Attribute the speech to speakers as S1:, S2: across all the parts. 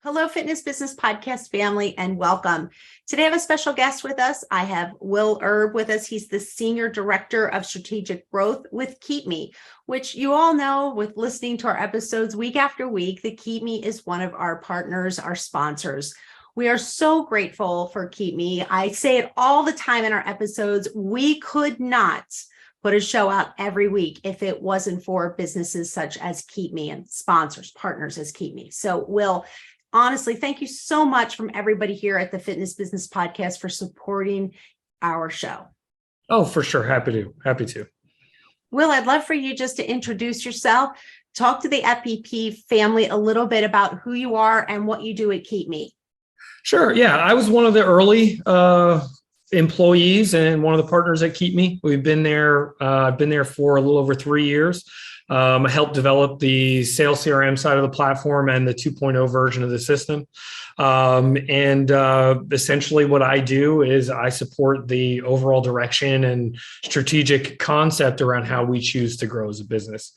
S1: Hello, Fitness Business Podcast family, and welcome. Today, I have a special guest with us. I have Will Erb with us. He's the Senior Director of Strategic Growth with Keepme, which you all know with listening to our episodes week after week, that Keepme is one of our partners, our sponsors. We are so grateful for Keepme. I say it all the time in our episodes. We could not put a show out every week if it wasn't for businesses such as Keepme and sponsors, partners as Keepme. So, Will, honestly, thank you so much from everybody here at the Fitness Business Podcast for supporting our show.
S2: Oh, for sure. Happy to.
S1: Will, I'd love for you just to introduce yourself, talk to the FBP family a little bit about who you are and what you do at Keepme.
S2: Sure. Yeah. I was one of the early employees and one of the partners at Keepme. We've been there. I've been there for a little over 3 years. I helped develop the sales CRM side of the platform and the 2.0 version of the system. Essentially what I do is I support the overall direction and strategic concept around how we choose to grow as a business.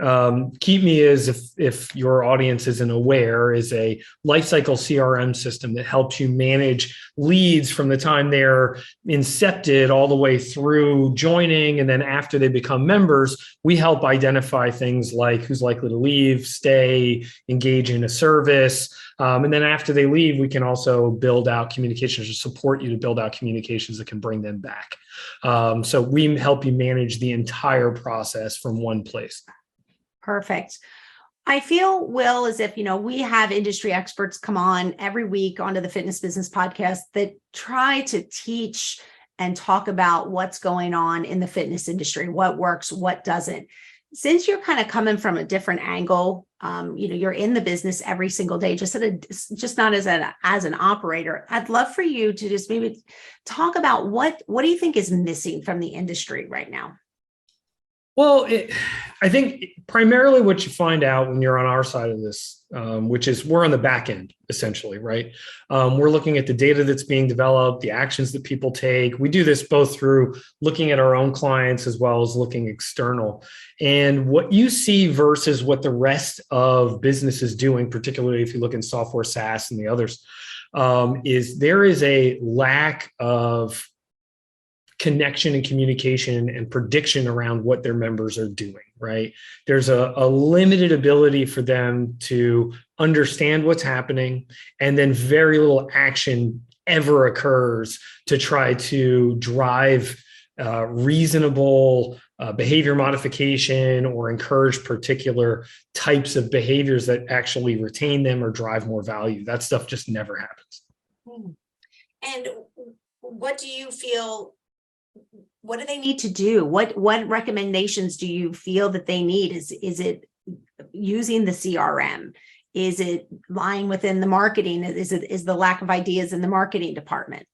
S2: Keepme is, if your audience isn't aware, is a lifecycle CRM system that helps you manage leads from the time they're incepted all the way through joining. And then after they become members, we help identify things like who's likely to leave, stay, engage in a service. And then after they leave, we can also build out communications or support you to build out communications that can bring them back. So we help you manage the entire process from one place.
S1: Perfect. I feel, Will, as if, we have industry experts come on every week onto the Fitness Business Podcast that try to teach and talk about what's going on in the fitness industry, what works, what doesn't. Since you're kind of coming from a different angle, you're in the business every single day, just not as an operator. I'd love for you to just maybe talk about what do you think is missing from the industry right now?
S2: Well, I think primarily what you find out when you're on our side of this, which is we're on the back end, essentially, right? We're looking at the data that's being developed, the actions that people take. We do this both through looking at our own clients as well as looking external. And what you see versus what the rest of business is doing, particularly if you look in software, SaaS, and the others, is there is a lack of connection and communication and prediction around what their members are doing, right? There's a limited ability for them to understand what's happening, and then very little action ever occurs to try to drive reasonable behavior modification or encourage particular types of behaviors that actually retain them or drive more value. That stuff just never happens.
S1: And what do you feel? What do they need to do? What recommendations do you feel that they need? Is it using the CRM? Is it lying within the marketing? Is the lack of ideas in the marketing department?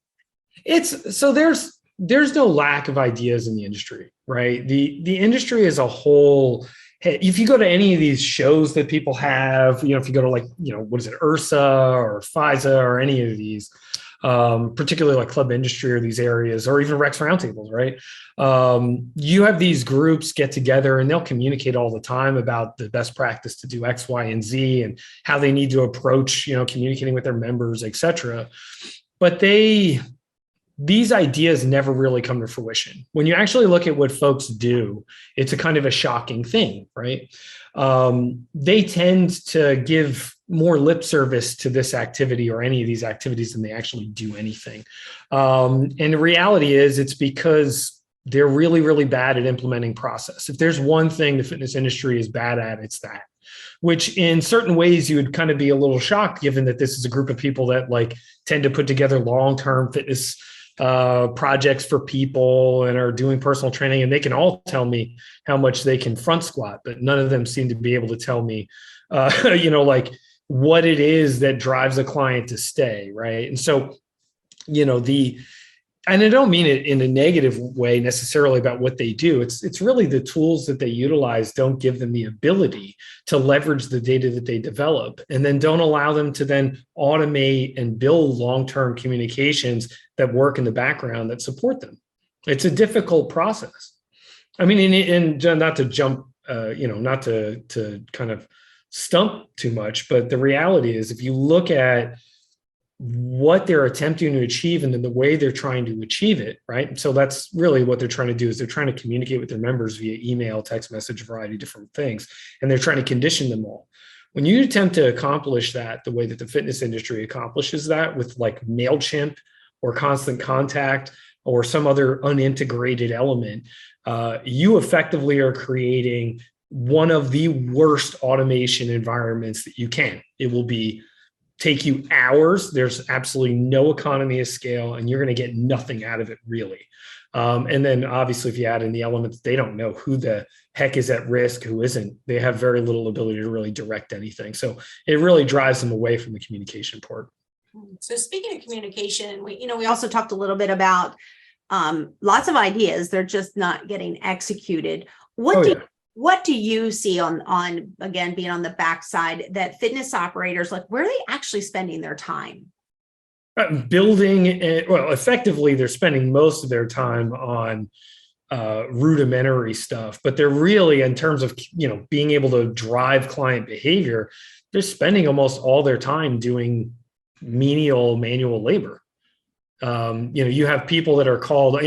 S2: There's no lack of ideas in the industry, right? The industry as a whole. If you go to any of these shows that people have, if you go to what is it, URSA or FISA or any of these, particularly like club industry or these areas, or even Rex roundtables, right? You have these groups get together and they'll communicate all the time about the best practice to do X, Y, and Z and how they need to approach, communicating with their members, et cetera. But these ideas never really come to fruition. When you actually look at what folks do, it's a kind of a shocking thing, right? They tend to give more lip service to this activity or any of these activities than they actually do anything. And the reality is it's because they're really, really bad at implementing process. If there's one thing the fitness industry is bad at, it's that. Which in certain ways you would kind of be a little shocked, given that this is a group of people that tend to put together long-term fitness projects for people and are doing personal training, and they can all tell me how much they can front squat, but none of them seem to be able to tell me, what it is that drives a client to stay, right? And so, and I don't mean it in a negative way necessarily about what they do. It's really the tools that they utilize don't give them the ability to leverage the data that they develop, and then don't allow them to then automate and build long-term communications that work in the background that support them. It's a difficult process. I mean, and not to jump, not to kind of stump too much. But the reality is, if you look at what they're attempting to achieve and then the way they're trying to achieve it, right? So that's really what they're trying to do, is they're trying to communicate with their members via email, text message, a variety of different things, and they're trying to condition them all. When you attempt to accomplish that the way that the fitness industry accomplishes that, with like MailChimp or Constant Contact or some other unintegrated element, you effectively are creating one of the worst automation environments that you can. It will take you hours. There's absolutely no economy of scale, and you're going to get nothing out of it, really. And then obviously, if you add in the elements, they don't know who the heck is at risk, who isn't. They have very little ability to really direct anything. So it really drives them away from the communication part.
S1: So speaking of communication, we also talked a little bit about lots of ideas. They're just not getting executed. What do you see on again, being on the backside, that fitness operators, like, where are they actually spending their time?
S2: Building, effectively, they're spending most of their time on rudimentary stuff, but they're really, in terms of, being able to drive client behavior, they're spending almost all their time doing menial manual labor. You have people that are called,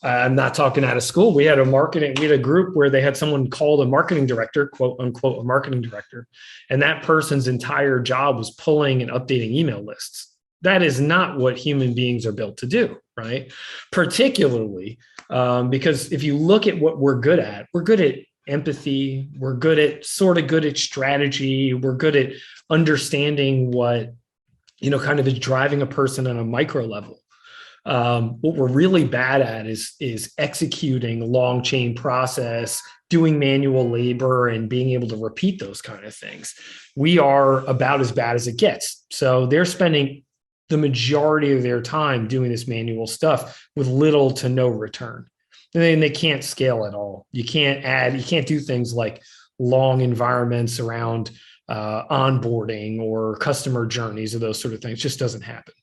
S2: I'm not talking out of school. We had a group where they had someone called a marketing director, quote unquote, a marketing director. And that person's entire job was pulling and updating email lists. That is not what human beings are built to do, right? Particularly because if you look at what we're good at empathy. We're good at strategy. We're good at understanding what, kind of is driving a person on a micro level. What we're really bad at is executing long chain process, doing manual labor, and being able to repeat those kind of things. We are about as bad as it gets. So they're spending the majority of their time doing this manual stuff with little to no return. And then they can't scale at all. You can't do things like long environments around onboarding or customer journeys or those sort of things. It just doesn't happen.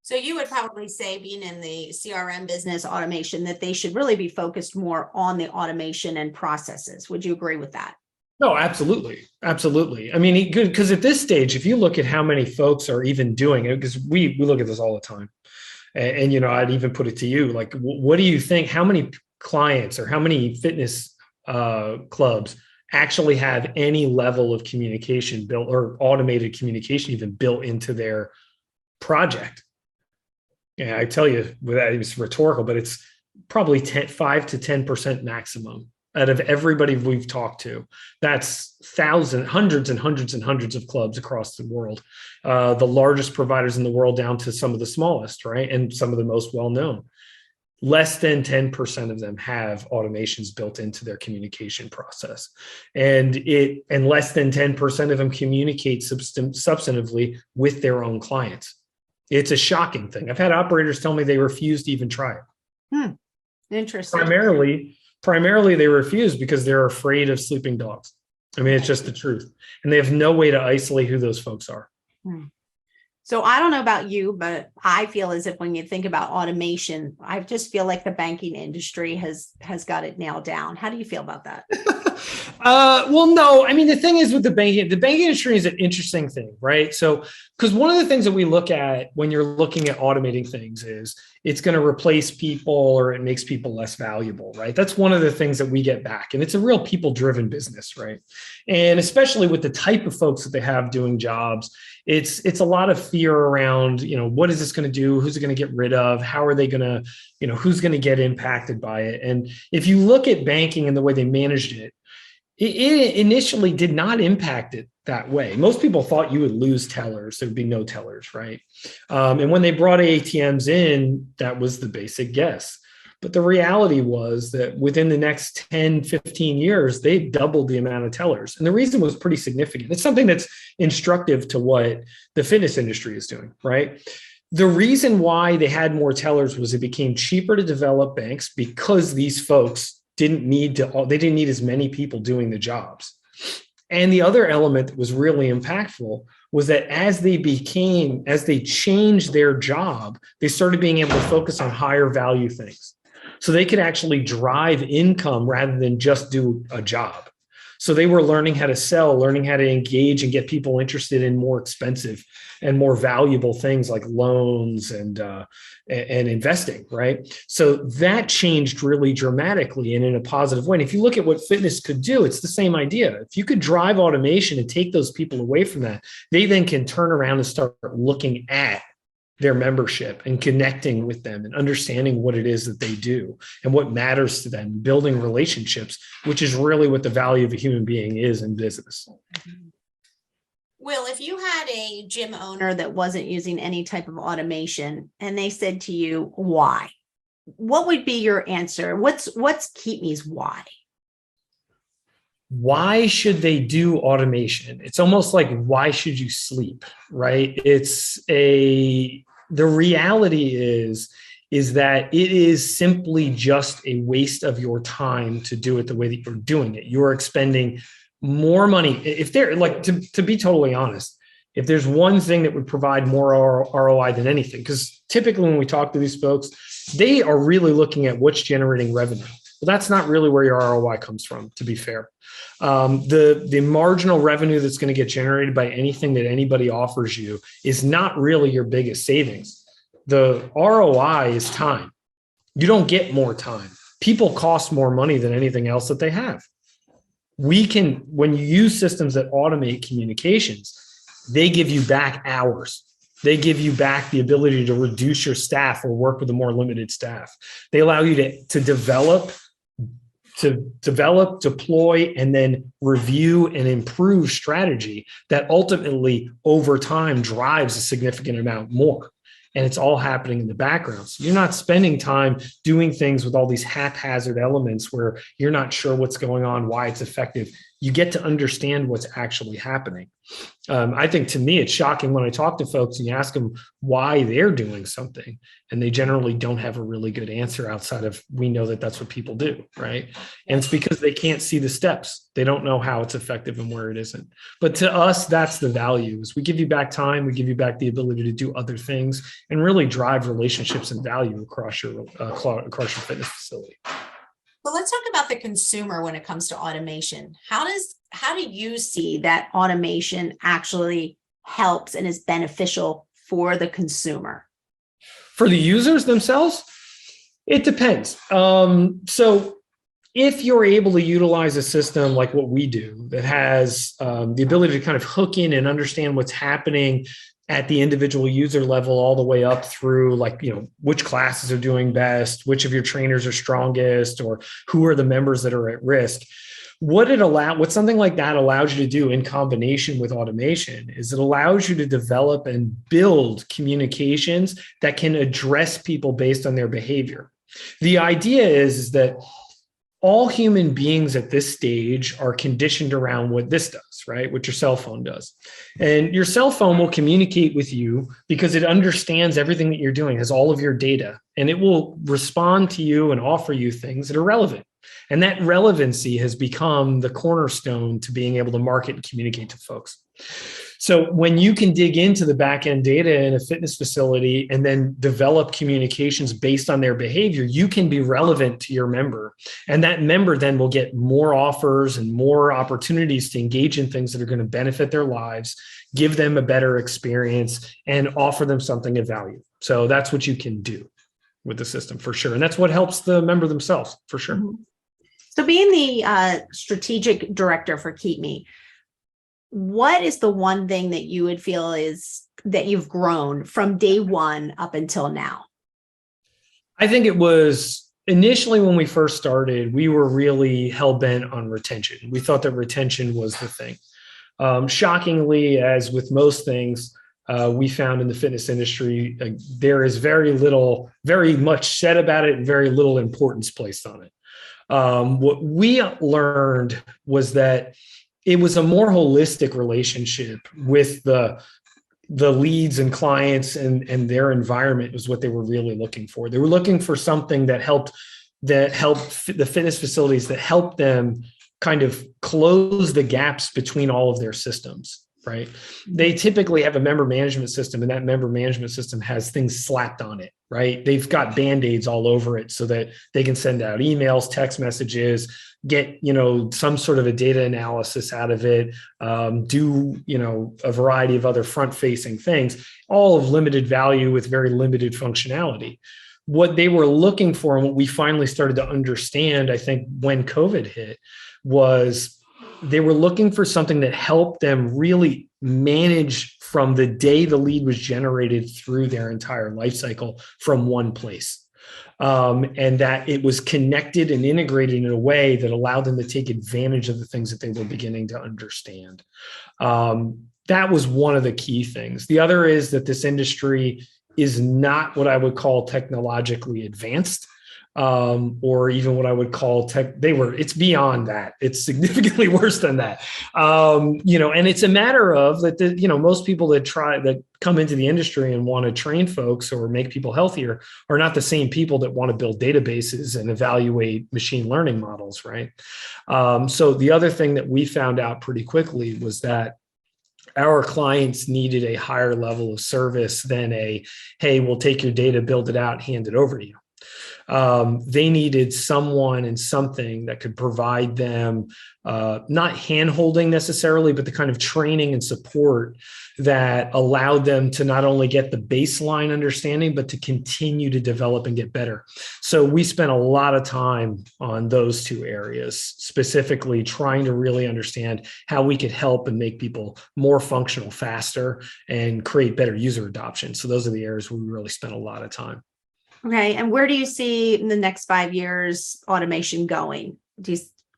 S1: So you would probably say, being in the CRM business, automation, that they should really be focused more on the automation and processes. Would you agree with that?
S2: No, absolutely. Absolutely. I mean, because at this stage, if you look at how many folks are even doing it, because we look at this all the time. And I'd even put it to you, like, what do you think, how many clients or how many fitness clubs actually have any level of communication built, or automated communication even built into their project? Yeah, I tell you, it's rhetorical, but it's probably 5 to 10% maximum out of everybody we've talked to. That's hundreds and hundreds and hundreds of clubs across the world. The largest providers in the world down to some of the smallest, right? And some of the most well-known. Less than 10% of them have automations built into their communication process. And less than 10% of them communicate substantively with their own clients. It's a shocking thing. I've had operators tell me they refuse to even try it.
S1: Interesting.
S2: Primarily they refuse because they're afraid of sleeping dogs. I mean, it's just the truth. And they have no way to isolate who those folks are.
S1: So I don't know about you, but I feel as if when you think about automation, I just feel like the banking industry has got it nailed down. How do you feel about that?
S2: Well, no, I mean, the thing is with the banking industry is an interesting thing, right? So, because one of the things that we look at when you're looking at automating things is it's going to replace people, or it makes people less valuable, right? That's one of the things that we get back. And it's a real people-driven business, right? And especially with the type of folks that they have doing jobs, it's a lot of fear around, what is this going to do? Who's it going to get rid of? How are they going to, who's going to get impacted by it? And if you look at banking and the way they managed it, it initially did not impact it that way. Most people thought you would lose tellers. There would be no tellers, right? And when they brought ATMs in, that was the basic guess. But the reality was that within the next 10, 15 years, they doubled the amount of tellers. And the reason was pretty significant. It's something that's instructive to what the fitness industry is doing, right? The reason why they had more tellers was it became cheaper to develop banks because these folks didn't need as many people doing the jobs. And the other element that was really impactful was that as they changed their job, they started being able to focus on higher value things. So they could actually drive income rather than just do a job. So they were learning how to sell, learning how to engage and get people interested in more expensive and more valuable things like loans and investing, right? So that changed really dramatically and in a positive way. And if you look at what fitness could do, it's the same idea. If you could drive automation and take those people away from that, they then can turn around and start looking at their membership and connecting with them and understanding what it is that they do and what matters to them, building relationships, which is really what the value of a human being is in business.
S1: Will, if you had a gym owner that wasn't using any type of automation and they said to you, why? What would be your answer? What's Keepme's why?
S2: Why should they do automation? It's almost like, why should you sleep, right? The reality is that it is simply just a waste of your time to do it the way that you're doing it. You're expending more money. If they're like, to be totally honest, if there's one thing that would provide more ROI than anything, because typically when we talk to these folks, they are really looking at what's generating revenue. Well, that's not really where your ROI comes from, to be fair. The marginal revenue that's going to get generated by anything that anybody offers you is not really your biggest savings. The ROI is time. You don't get more time. People cost more money than anything else that they have. When you use systems that automate communications, they give you back hours. They give you back the ability to reduce your staff or work with a more limited staff. They allow you to develop, deploy, and then review and improve strategy that ultimately over time drives a significant amount more. And it's all happening in the background. So you're not spending time doing things with all these haphazard elements where you're not sure what's going on, why it's effective. You get to understand what's actually happening. I think to me, it's shocking when I talk to folks and you ask them why they're doing something, and they generally don't have a really good answer outside of, we know that that's what people do, right? And it's because they can't see the steps. They don't know how it's effective and where it isn't. But to us, that's the value, is we give you back time, we give you back the ability to do other things and really drive relationships and value across your fitness facility.
S1: Well, let's talk about the consumer when it comes to automation. How do you see that automation actually helps and is beneficial for the consumer?
S2: For the users themselves, it depends. So if you're able to utilize a system like what we do that has the ability to kind of hook in and understand what's happening at the individual user level all the way up through, like, which classes are doing best, which of your trainers are strongest, or who are the members that are at risk. What something like that allows you to do in combination with automation is it allows you to develop and build communications that can address people based on their behavior. The idea is that all human beings at this stage are conditioned around what this does, right? What your cell phone does. And your cell phone will communicate with you because it understands everything that you're doing, has all of your data, and it will respond to you and offer you things that are relevant. And that relevancy has become the cornerstone to being able to market and communicate to folks. So when you can dig into the back-end data in a fitness facility and then develop communications based on their behavior, you can be relevant to your member. And that member then will get more offers and more opportunities to engage in things that are going to benefit their lives, give them a better experience, and offer them something of value. So that's what you can do with the system for sure. And that's what helps the member themselves for sure.
S1: Mm-hmm. So being the strategic director for Keepme, what is the one thing that you would feel is that you've grown from day one up until now?
S2: I think it was initially when we first started, we were really hell-bent on retention. We thought that retention was the thing. Shockingly, as with most things, we found in the fitness industry, there is very much said about it and very little importance placed on it. What we learned was that it was a more holistic relationship with the leads and clients and their environment was what they were really looking for. They were looking for something that helped the fitness facilities, that helped them kind of close the gaps between all of their systems. right? They typically have a member management system, and that member management system has things slapped on it, right? They've got Band-Aids all over it so that they can send out emails, text messages, get, some sort of a data analysis out of it, do, a variety of other front-facing things, all of limited value with very limited functionality. What they were looking for, and what we finally started to understand, I think, when COVID hit, was they were looking for something that helped them really manage from the day the lead was generated through their entire life cycle from one place. And that it was connected and integrated in a way that allowed them to take advantage of the things that they were beginning to understand. That was one of the key things. The other is that this industry is not what I would call technologically advanced. Or even what I would call it's beyond that. It's significantly worse than that. And it's a matter of that, most people that come into the industry and want to train folks or make people healthier are not the same people that want to build databases and evaluate machine learning models, right? So the other thing that we found out pretty quickly was that our clients needed a higher level of service than hey, we'll take your data, build it out, hand it over to you. They needed someone and something that could provide them not hand-holding necessarily, but the kind of training and support that allowed them to not only get the baseline understanding, but to continue to develop and get better. So we spent a lot of time on those two areas, specifically trying to really understand how we could help and make people more functional faster and create better user adoption. So those are the areas where we really spent a lot of time.
S1: Okay. And where do you see in the next 5 years automation going?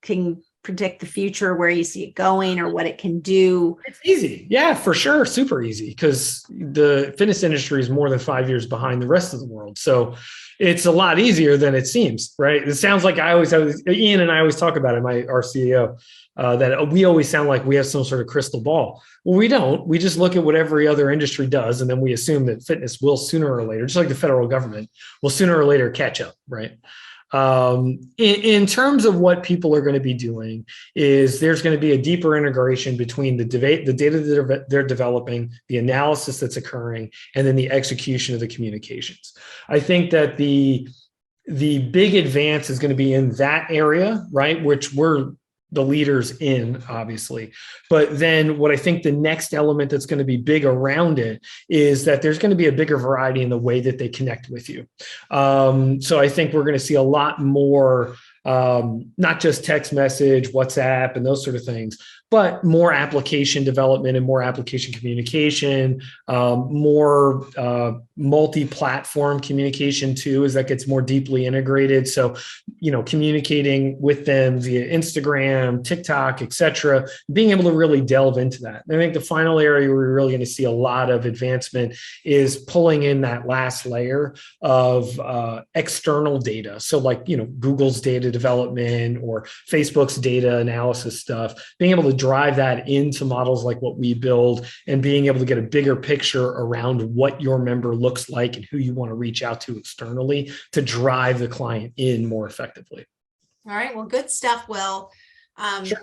S1: Can you predict the future, where you see it going or what it can do?
S2: It's easy. Yeah, for sure. Super easy, because the fitness industry is more than 5 years behind the rest of the world. So it's a lot easier than it seems, right? It sounds like Ian and I always talk about it, our CEO, that we always sound like we have some sort of crystal ball. Well, we don't. We just look at what every other industry does, and then we assume that fitness will sooner or later, just like the federal government, will sooner or later catch up, right? In terms of what people are going to be doing, is there's going to be a deeper integration between the data that they're developing, the analysis that's occurring, and then the execution of the communications. I think that the big advance is going to be in that area, right? Which we're the leaders in, obviously. But then what I think the next element that's going to be big around it is that there's going to be a bigger variety in the way that they connect with you. So I think we're going to see a lot more, not just text message, WhatsApp, and those sort of things, but more application development and more application communication, more multi-platform communication too, as that gets more deeply integrated. So, communicating with them via Instagram, TikTok, et cetera, being able to really delve into that. And I think the final area where we're really going to see a lot of advancement is pulling in that last layer of external data. So like, Google's data development or Facebook's data analysis stuff, being able to drive that into models like what we build and being able to get a bigger picture around what your member looks like and who you want to reach out to externally to drive the client in more effectively.
S1: All right. Well, good stuff, Will.
S2: Sure.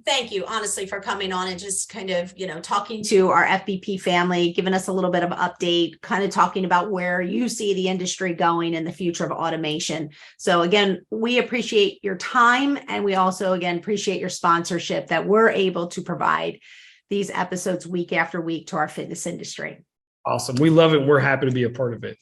S1: Thank you, honestly, for coming on and just kind of, talking to our FBP family, giving us a little bit of an update, kind of talking about where you see the industry going in the future of automation. So again, we appreciate your time, and we also, again, appreciate your sponsorship that we're able to provide these episodes week after week to our fitness industry.
S2: Awesome. We love it. We're happy to be a part of it.